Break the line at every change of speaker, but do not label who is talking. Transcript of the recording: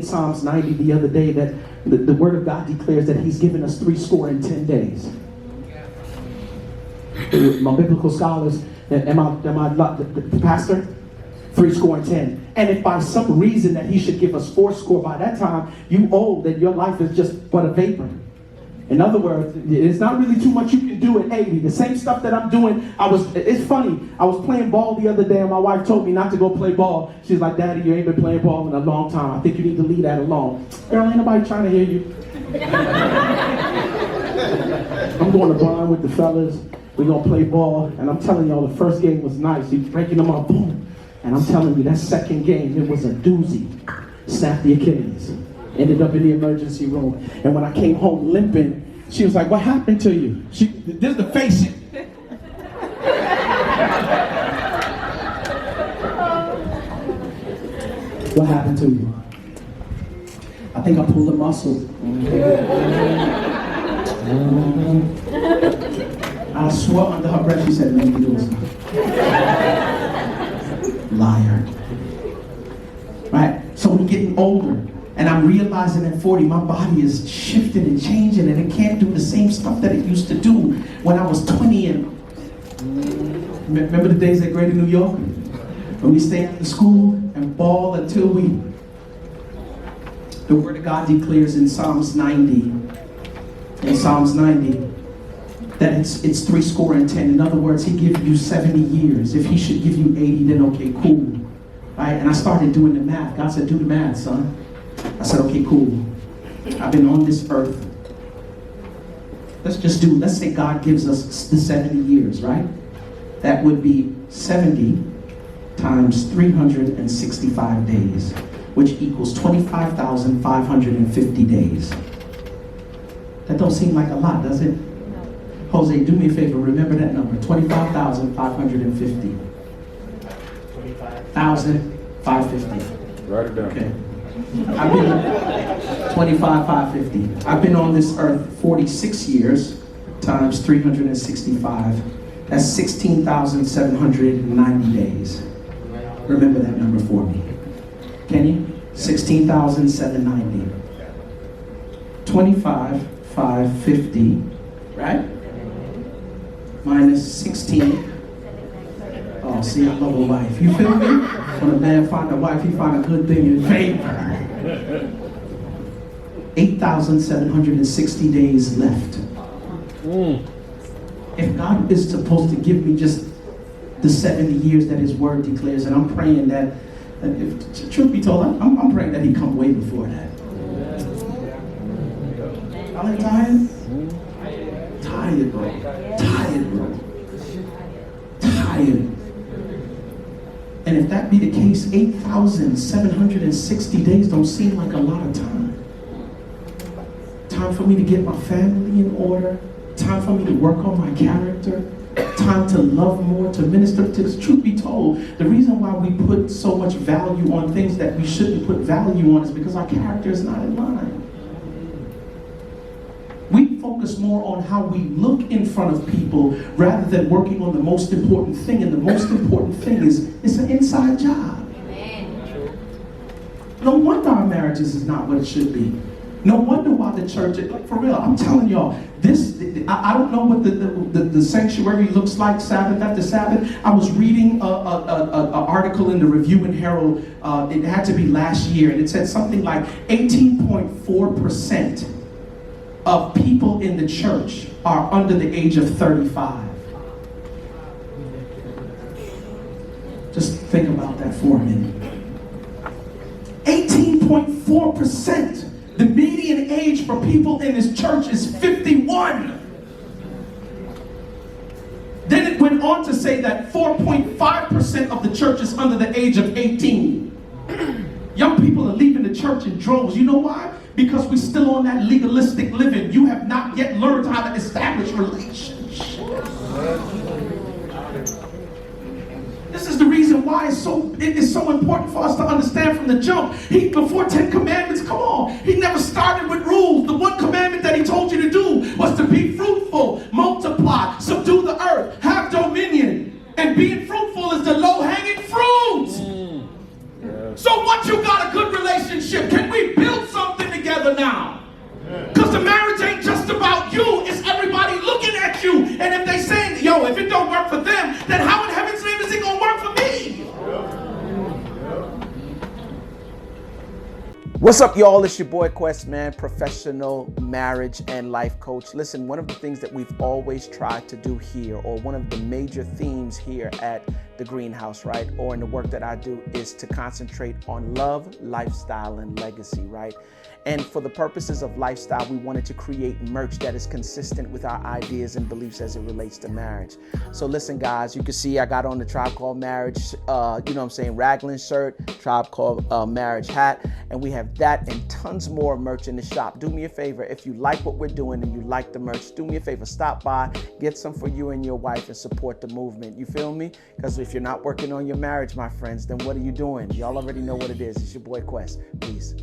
in Psalms 90 the other day that the Word of God declares that He's given us 10 days. My biblical scholars, am I the pastor? 10. And if by some reason that He should give us 40 by that time, you old, that your life is just but a vapor. In other words, it's not really too much you can do at 80. The same stuff that I'm doing, it's funny. I was playing ball the other day and my wife told me not to go play ball. She's like, Daddy, you ain't been playing ball in a long time. I think you need to leave that alone. Girl, ain't nobody trying to hear you. I'm going to Blind with the fellas. We're going to play ball. And I'm telling y'all, the first game was nice. He's breaking them up, boom. And I'm telling you, that second game, it was a doozy. Snapped the Achilles. Ended up in the emergency room. And when I came home limping, she was like, what happened to you? This is the face it. What happened to you? I think I pulled a muscle. I swore under her breath, she said, let me do it. Liar. Right? So I'm getting older. And I'm realizing at 40, my body is shifting and changing, and it can't do the same stuff that it used to do when I was 20. And remember the days at Greater New York? When we stayed after school and ball until the Word of God declares in Psalms 90, that it's 10. In other words, He gives you 70 years. If He should give you 80, then okay, cool. Right? And I started doing the math. God said, do the math, son. I said, okay, cool. I've been on this earth. Let's say God gives us the 70 years, right? That would be 70 times 365 days, which equals 25,550 days. That don't seem like a lot, does it? Jose, do me a favor, remember that number, 25,550. 25,550.
Write it down.
Okay. I've been 25,550. I've been on this earth 46 years times 365. That's 16,790 days. Remember that number for me. Can you? 16,790. 25,550, right? Minus 16. Oh, see, I love a wife. You feel me? When a man find a wife, he find a good thing in favor. 8,760 days left. If God is supposed to give me just the 70 years that His Word declares, and I'm praying that if, truth be told, I'm praying that He come way before that. I'm tired. Tired, bro. Tired. And if that be the case, 8,760 days don't seem like a lot of time. Time for me to get my family in order. Time for me to work on my character. Time to love more, to minister to this. Truth be told, the reason why we put so much value on things that we shouldn't put value on is because our character is not in line. We focus more on how we look in front of people rather than working on the most important thing. And the most important thing is it's an inside job. Amen. No wonder our marriages is not what it should be. No wonder why the church, like for real, I'm telling y'all, I don't know what the sanctuary looks like Sabbath after Sabbath. I was reading an article in the Review and Herald, it had to be last year, and it said something like 18.4% of people in the church are under the age of 35. Just think about that for a minute. 18.4%. The median age for people in this church is 51. Then it went on to say that 4.5% of the church is under the age of 18. Young people are leaving the church in droves. You know why? Because we're still on that legalistic living. You have not yet learned how to establish relationships. This is the reason why it is so important for us to understand from the jump. Before 10 commandments, come on. He never started with rules. The one commandment that He told you to do was to be fruitful, multiply, subdue the earth, have dominion. And being fruitful is the low-hanging fruit. So once you got a good relationship, can we
What's up, y'all? It's your boy Quest, man, professional marriage and life coach. Listen, one of the things that we've always tried to do here, or one of the major themes here at the Greenhouse, right, or in the work that I do, is to concentrate on love, lifestyle, and legacy, right? And for the purposes of lifestyle, we wanted to create merch that is consistent with our ideas and beliefs as it relates to marriage. So listen, guys, you can see I got on the Tribe Called Marriage, raglan shirt, Tribe Called Marriage hat, and we have that and tons more merch in the shop. Do me a favor, if you like what we're doing and you like the merch, do me a favor, stop by, get some for you and your wife and support the movement. You feel me? Because if you're not working on your marriage, my friends, then what are you doing? Y'all already know what it is. It's your boy Quest. Peace.